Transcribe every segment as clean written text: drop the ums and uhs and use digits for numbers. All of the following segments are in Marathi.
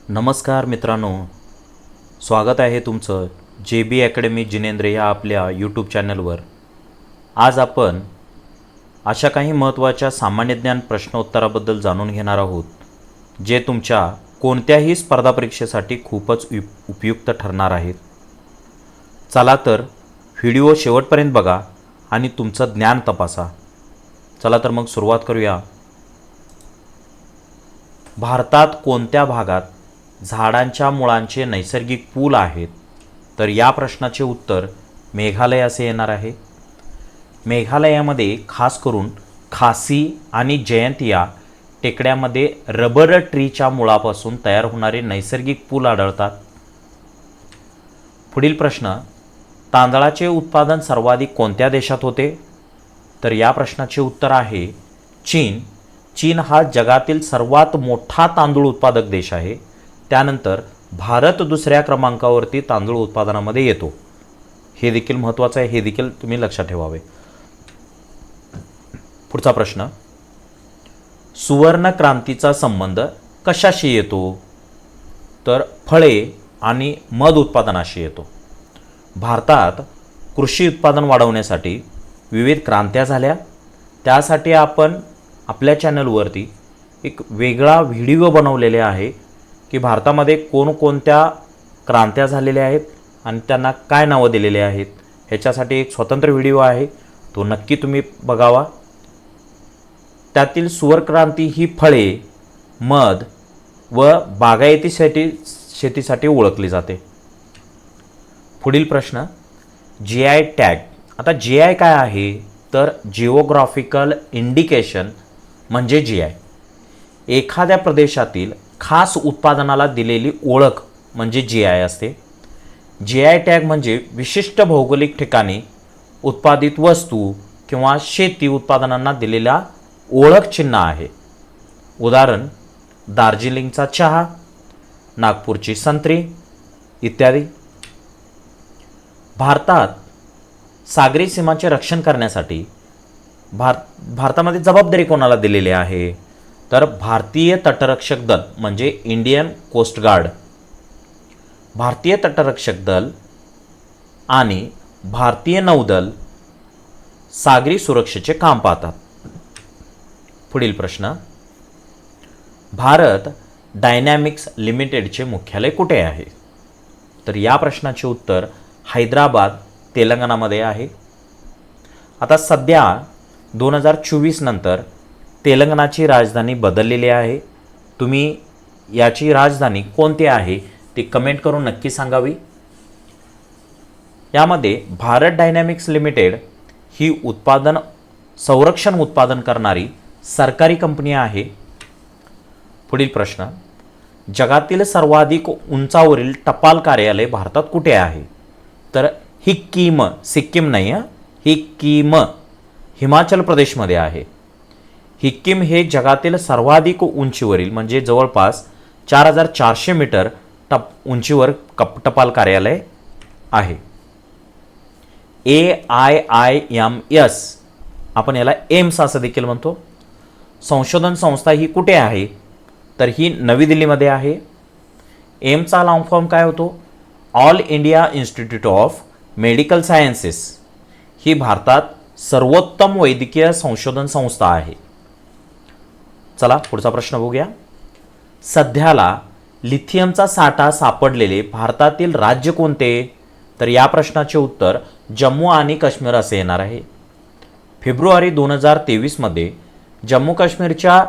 नमस्कार मित्रांनो, स्वागत आहे तुमचं JB अकॅडमी जिनेंद्र या आपल्या यूट्यूब चॅनलवर। आज आपण अशा काही महत्त्वाच्या सामान्य ज्ञान प्रश्नोत्तराबद्दल जाणून घेणार आहोत, जे तुमच्या कोणत्याही स्पर्धा परीक्षेसाठी खूपच उपयुक्त ठरणार आहेत। चला तर व्हिडिओ शेवटपर्यंत बघा आणि तुमचं ज्ञान तपासा। चला तर मग सुरुवात करूया। भारतात कोणत्या भागात झाडांच्या मुळांचे नैसर्गिक पूल आहेत? तर या प्रश्नाचे उत्तर मेघालय असे येणार आहे। मेघालयामध्ये खास करून खासी आणि जयंत या टेकड्यामध्ये रबर ट्रीच्या मुळापासून तयार होणारे नैसर्गिक पूल आढळतात। पुढील प्रश्न, तांदळाचे उत्पादन सर्वाधिक कोणत्या देशात होते? तर या प्रश्नाचे उत्तर आहे चीन। चीन हा जगातील सर्वात मोठा तांदूळ उत्पादक देश आहे। त्यानंतर भारत दुसऱ्या क्रमांकावरती तांदूळ उत्पादनामध्ये येतो। हे देखील महत्त्वाचं आहे, हे देखील तुम्ही लक्षात ठेवावे। पुढचा प्रश्न, सुवर्ण क्रांतीचा संबंध कशाशी येतो? तर फळे आणि मध उत्पादनाशी येतो। भारतात कृषी उत्पादन वाढवण्यासाठी विविध क्रांत्या झाल्या। त्यासाठी आपण आपल्या चॅनलवरती एक वेगळा व्हिडिओ बनवलेले आहे की भारतामध्ये कोणकोणत्या क्रांत्या झालेल्या आहेत आणि त्यांना काय नावं दिलेले आहेत। ह्याच्यासाठी एक स्वतंत्र व्हिडिओ आहे, तो नक्की तुम्ही बघावा। त्यातील सुवर्णक्रांती ही फळे, मध व बागायती शेतीसाठी ओळखली जाते। पुढील प्रश्न, GI टॅग। आता GI काय आहे? तर जिओग्राफिकल इंडिकेशन म्हणजे GI। एखाद्या प्रदेशातील खास उत्पादनाला दिलेली ओळख म्हणजे GI असते। GI टॅग म्हणजे विशिष्ट भौगोलिक ठिकाणी उत्पादित वस्तू किंवा शेती उत्पादनांना दिलेला ओळख चिन्ह आहे। उदाहरण, दार्जिलिंगचा चहा, नागपूरची संत्री इत्यादी। भारतात सागरी सीमांचे रक्षण करण्यासाठी भारतामध्ये जबाबदारी कोणाला दिलेली आहे? तर भारतीय तटरक्षक दल म्हणजे इंडियन कोस्ट गार्ड। भारतीय तटरक्षक दल आणि भारतीय नौदल सागरी सुरक्षेचे काम पाहतात। पुढील प्रश्न, भारत डायनॅमिक्स लिमिटेडचे मुख्यालय कुठे आहे? तर या प्रश्नाचे उत्तर हैदराबाद, तेलंगणामध्ये आहे। आता सध्या 2024 नंतर तेलंगणाची राजधानी बदललेली आहे। तुम्ही याची राजधानी कोणती आहे ते कमेंट करून नक्की सांगावी। यामध्ये भारत डायनॅमिक्स लिमिटेड ही संरक्षण उत्पादन करणारी सरकारी कंपनी आहे। पुढील प्रश्न, जगातील सर्वाधिक उंचावरील टपाल कार्यालय भारतात कुठे आहे? तर सिक्कीम नाही, हिक्कीम हिमाचल प्रदेशमध्ये आहे। हिक्कीम हे जगातील सर्वाधिक उंचीवरील म्हणजे जवळपास 4400 मीटर उंचीवर टपाल कार्यालय आहे। AIIMS, आपण याला एम्स असं देखील म्हणतो, संशोधन संस्था ही कुठे आहे? तर ही नवी दिल्लीमध्ये आहे। एम्सचा लॉंग फॉर्म काय होतो? All India institute of medical sciences. ही भारतात सर्वोत्तम वैद्यकीय संशोधन संस्था आहे। चला पुढचा प्रश्न बघूया। सध्याला लिथियमचा साठा सापडलेले भारतातील राज्य कोणते? तर या प्रश्नाचे उत्तर जम्मू आणि काश्मीर असे येणार आहे। फेब्रुवारी 2023 मध्ये जम्मू काश्मीरच्या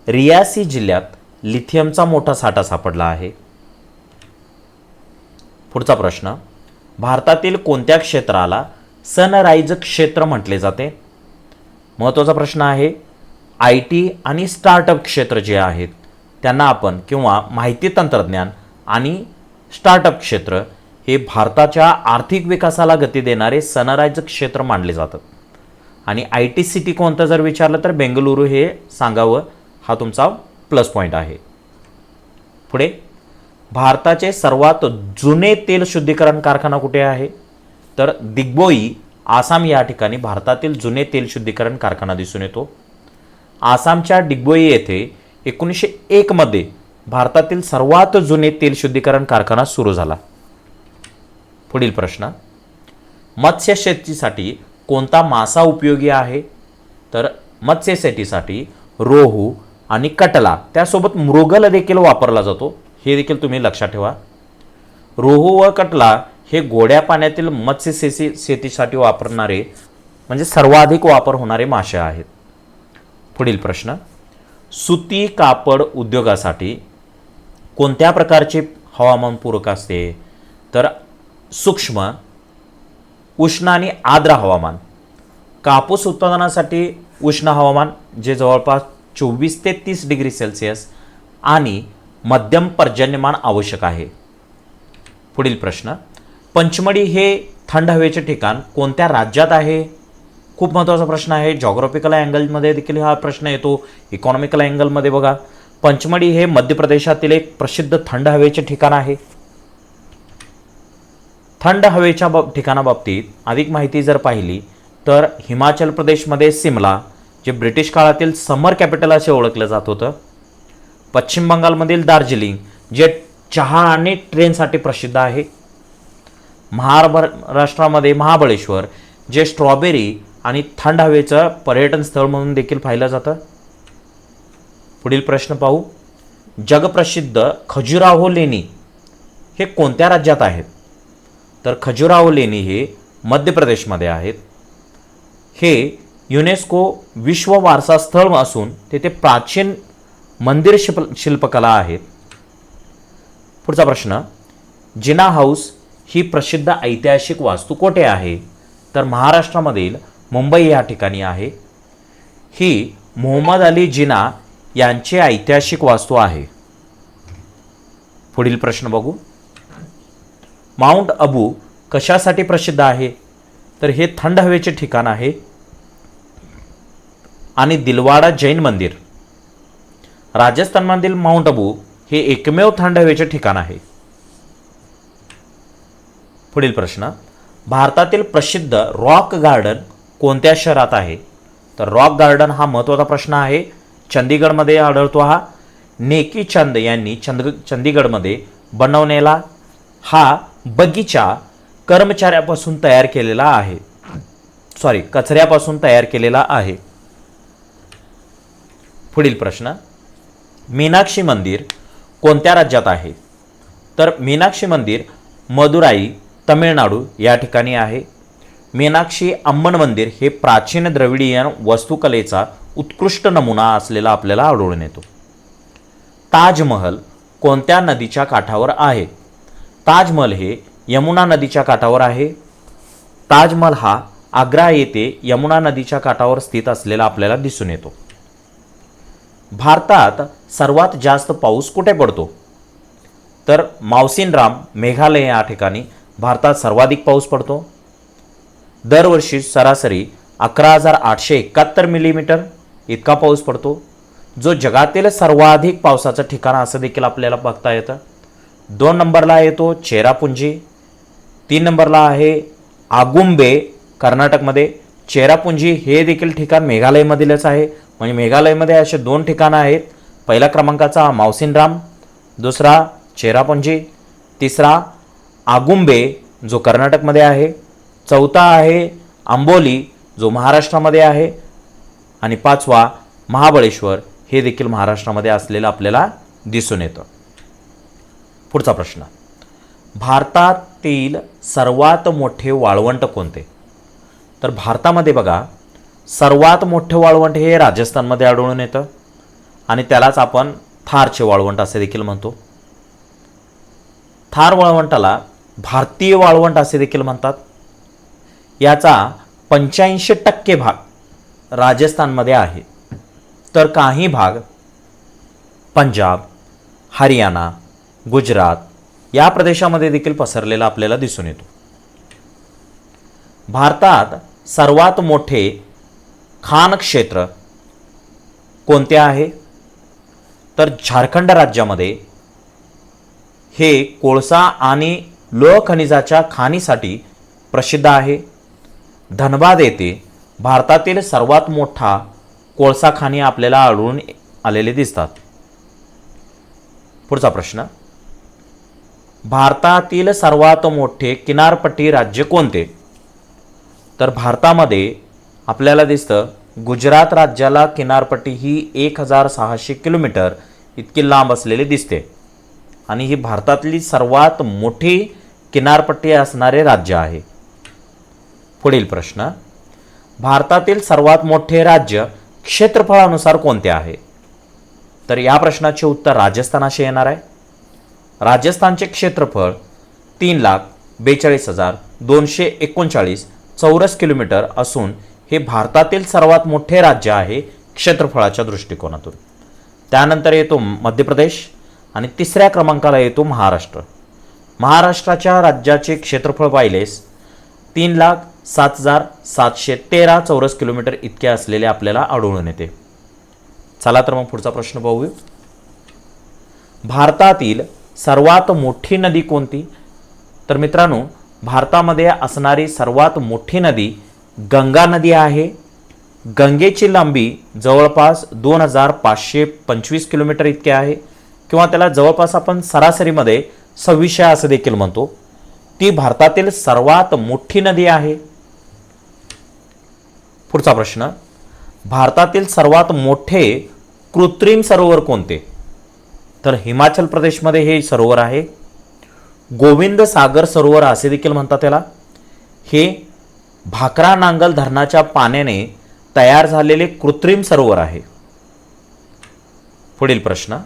रियासी जिल्ह्यात लिथियमचा मोठा साठा सापडला आहे। पुढचा प्रश्न, भारतातील कोणत्या क्षेत्राला सनराइज क्षेत्र म्हटले जाते? महत्त्वाचा प्रश्न आहे। IT आणि स्टार्टअप क्षेत्र जे आहेत त्यांना आपण किंवा माहिती तंत्रज्ञान आणि स्टार्टअप क्षेत्र हे भारताच्या आर्थिक विकासाला गती देणारे सनराइज क्षेत्र मानले जातात। आणि IT सिटी कोणतं जर विचारलं तर बेंगलुरू हे सांगावं, हा तुमचा प्लस पॉईंट आहे। पुढे, भारताचे सर्वात जुने तेल शुद्धीकरण कारखाना कुठे आहे? तर दिग्बोई, आसाम या ठिकाणी भारतातील जुने तेल शुद्धीकरण कारखाना दिसून येतो। आसामच्या दिग्बोई येथे 1901 मध्ये भारतातील सर्वात जुने तेल शुद्धीकरण कारखाना सुरू झाला? पुढील प्रश्न, मत्स्य शेतीसाठी कोणता मासा उपयोगी आहे? तर मत्स्य शेतीसाठी रोहू आणि कटला, त्यासोबत मृगल देखील वापरला जातो, हे देखील तुम्ही लक्षात ठेवा. रोहू व कटला हे गोड्या पाण्यातील मत्स्य शेतीसाठी वापरणारे म्हणजे सर्वाधिक वापर होणारे मासे आहेत. पुढील प्रश्न, सुती कापड उद्योगासाठी कोणत्या प्रकारचे हवामान पूरक असते? तर सूक्ष्म, उष्ण आणि आर्द्र हवामान. कापूस उत्पादनासाठी उष्ण हवामान जे जवळपास 24 ते 30 डिग्री सेल्सिअस आणि मध्यम पर्जन्यमान आवश्यक आहे. पुढील प्रश्न, पंचमढी हे थंड हवेचे ठिकाण कोणत्या राज्यात आहे? खूप महत्त्वाचा प्रश्न आहे. जॉग्राफिकल अँगलमध्ये देखील हा प्रश्न येतो, इकॉनॉमिकल अँगलमध्ये बघा. पंचमढी हे मध्य प्रदेशातील एक प्रसिद्ध थंड हवेचे ठिकाण आहे. थंड हवेच्या ठिकाणाबाबतीत अधिक माहिती जर पाहिली तर हिमाचल प्रदेशमध्ये सिमला, जे ब्रिटिश काळातील समर कॅपिटल असे ओळखलं जात होतं. पश्चिम बंगालमधील दार्जिलिंग, जे चहा आणि ट्रेनसाठी प्रसिद्ध आहे. महाराष्ट्रामध्ये महाबळेश्वर, जे स्ट्रॉबेरी आणि थंड हवेचं पर्यटन स्थळ म्हणून देखील पाहिलं जातं. पुढील प्रश्न पाहू, जगप्रसिद्ध खजुराहो लेणी हे कोणत्या राज्यात आहेत? तर खजुराहो लेणी हे मध्य प्रदेशमध्ये आहेत. हे युनेस्को विश्व वारसा स्थळ असून तेथे प्राचीन मंदिर शिल्पकला आहेत. पुढचा प्रश्न, जिना हाऊस ही प्रसिद्ध ऐतिहासिक वास्तू कोठे आहे? तर महाराष्ट्रामधील मुंबई या ठिकाणी आहे. ही मोहम्मद अली जिना यांची ऐतिहासिक वास्तू आहे. पुढील प्रश्न बघू, माउंट अबू कशासाठी प्रसिद्ध आहे? तर हे थंड हवेचे ठिकाण आहे. आणि दिलवाडा जैन मंदिर, राजस्थानमधील माउंट अबू हे एकमेव थंड हवेचे ठिकाण आहे. पुढील प्रश्न, भारतातील प्रसिद्ध रॉक गार्डन कोणत्या शहरात आहे? तर रॉक गार्डन हा महत्त्वाचा प्रश्न आहे. चंदीगडमध्ये आढळतो. हा नेकी चंद यांनी चंदीगडमध्ये बनवलेला हा बगीचा कर्मचाऱ्यापासून तयार केलेला आहे, कचऱ्यापासून तयार केलेला आहे. पुढील प्रश्न, मीनाक्षी मंदिर कोणत्या राज्यात आहे? तर मीनाक्षी मंदिर मदुराई, तमिळनाडू या ठिकाणी आहे. मीनाक्षी अम्मन मंदिर हे प्राचीन द्रविडियन वास्तुकलेचा उत्कृष्ट नमुना असलेला आपल्याला आढळून येतो. ताजमहल कोणत्या नदीच्या काठावर आहे? ताजमहल हे यमुना नदीच्या काठावर आहे. ताजमहल हा आग्रा येथे यमुना नदीच्या काठावर स्थित असलेला आपल्याला दिसून येतो. भारतात सर्वात जास्त पाऊस कुठे पडतो? तर मावसिनराम, मेघालय या ठिकाणी भारतात सर्वाधिक पाऊस पडतो. दरवर्षी सरासरी 11,871 मिलीमीटर इतका पाऊस पडतो, जो जगातील सर्वाधिक पावसाचं ठिकाण असं देखील आपल्याला बघता येतं. 2 नंबरला येतो चेरापुंजी, 3 नंबरला आहे आगुंबे कर्नाटकमध्ये. चेरापुंजी हे देखील ठिकाण मेघालयमधीलच आहे. म्हणजे मेघालयमध्ये असे 2 ठिकाणं आहेत. पहिल्या क्रमांकाचा मावसिनराम, दुसरा चेरापुंजी, तिसरा आगुंबे जो कर्नाटकमध्ये आहे, चौथा आहे आंबोली जो महाराष्ट्रामध्ये आहे, आणि 5वा महाबळेश्वर हे देखील महाराष्ट्रामध्ये असलेलं आपल्याला दिसून येतं. पुढचा प्रश्न, भारतातील सर्वात मोठे वाळवंट कोणते? तर भारतामध्ये बघा, सर्वात मोठे वाळवंट हे राजस्थानमध्ये आढळून येतं आणि त्यालाच आपण थारचे वाळवंट असे देखील म्हणतो. थार वाळवंटाला भारतीय वाळवंट असे देखील म्हणतात. याचा 85% भाग राजस्थानमध्ये आहे, तर काही भाग पंजाब, हरियाणा, गुजरात या प्रदेशामध्ये देखील पसरलेला आपल्याला दिसून येतो. भारतात सर्वात मोठे खाण क्षेत्र कोणते आहे? तर झारखंड राज्यामध्ये हे कोळसा आणि लोह खनिजाच्या खाणीसाठी प्रसिद्ध आहे. धनबाद येथे भारतातील सर्वात मोठा कोळसा खाणी आपल्याला आढळून आलेले दिसतात. पुढचा प्रश्न, भारतातील सर्वात मोठे किनारपट्टी राज्य कोणते? तर भारतामध्ये आपल्याला दिसतं गुजरात राज्याला किनारपट्टी ही 1600 किलोमीटर इतकी लांब असलेली दिसते आणि ही भारतातली सर्वात मोठी किनारपट्टी असणारे राज्य आहे. पुढील प्रश्न, भारतातील सर्वात मोठे राज्य क्षेत्रफळानुसार कोणते आहे? तर या प्रश्नाचे उत्तर राजस्थान असे येणार आहे. राजस्थानचे क्षेत्रफळ 3,42,239 चौरस किलोमीटर असून हे भारतातील सर्वात मोठे राज्य आहे क्षेत्रफळाच्या दृष्टिकोनातून. त्यानंतर येतो मध्य प्रदेश आणि तिसऱ्या क्रमांकाला येतो महाराष्ट्र. महाराष्ट्राच्या राज्याचे क्षेत्रफळ पाहिलेस 3,07,713 चौरस किलोमीटर इतके असलेले आपल्याला आढळून येते. चला तर मग पुढचा प्रश्न पाहूया. भारतातील सर्वात मोठी नदी कोणती? तर मित्रांनो, भारतामध्ये असणारी सर्वात मोठी नदी गंगा नदी आहे. गंगेची लांबी जवळपास 2,525 किलोमीटर इतके आहे किंवा त्याला जवळपास आपण सरासरीमध्ये 2600 असं देखील म्हणतो. ती भारतातील सर्वात मोठी नदी आहे. पुढचा प्रश्न, भारतातील सर्वात मोठे कृत्रिम सरोवर कोणते? तर हिमाचल प्रदेशमध्ये हे सरोवर आहे. गोविंद सागर सरोवर असे देखील म्हणतात त्याला. हे भाकरा नांगल धरणाच्या पाण्याने तयार झालेले कृत्रिम सरोवर आहे. पुढील प्रश्न,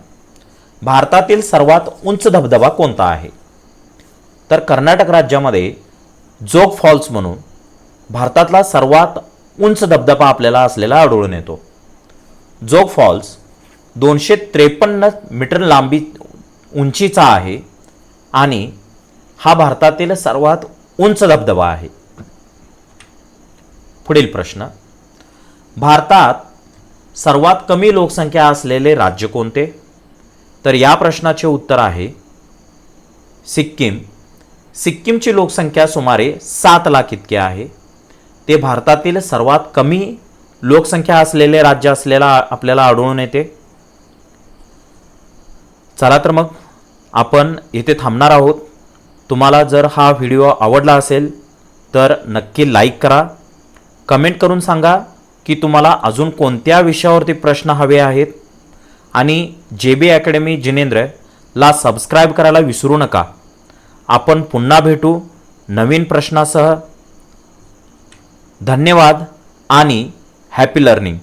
भारतातील सर्वात उंच धबधबा कोणता आहे? तर कर्नाटक राज्यामध्ये जोग फॉल्स म्हणून भारतातला सर्वात उंच धबधबा आपल्याला असलेला आढळून येतो. जोग फॉल्स 253 मीटर लांबी उंचीचा आहे आणि हा भारतातील सर्वात उंच धबधबा आहे. पुढील प्रश्न, भारतात सर्वात कमी लोकसंख्या असलेले राज्य कोणते? तर या प्रश्नाचे उत्तर आहे सिक्कीम. सिक्कीमची लोकसंख्या सुमारे 7 लाख इतकी आहे. ते भारतातील सर्वात कमी लोकसंख्या असलेले राज्य असलेला आपल्याला आढळून येते. चला तर मग आपण इथे थांबणार आहोत. तुम्हाला जर हा व्हिडिओ आवडला असेल तर नक्की लाईक करा. कमेंट करून सांगा की तुम्हाला अजून कोणत्या विषयावरती प्रश्न हवे आहेत आणि JB अकॅडमी जिनेंद्रला सबस्क्राईब करायला विसरू नका. आपण पुन्हा भेटू नवीन प्रश्नासह. धन्यवाद आणि हॅपी लर्निंग.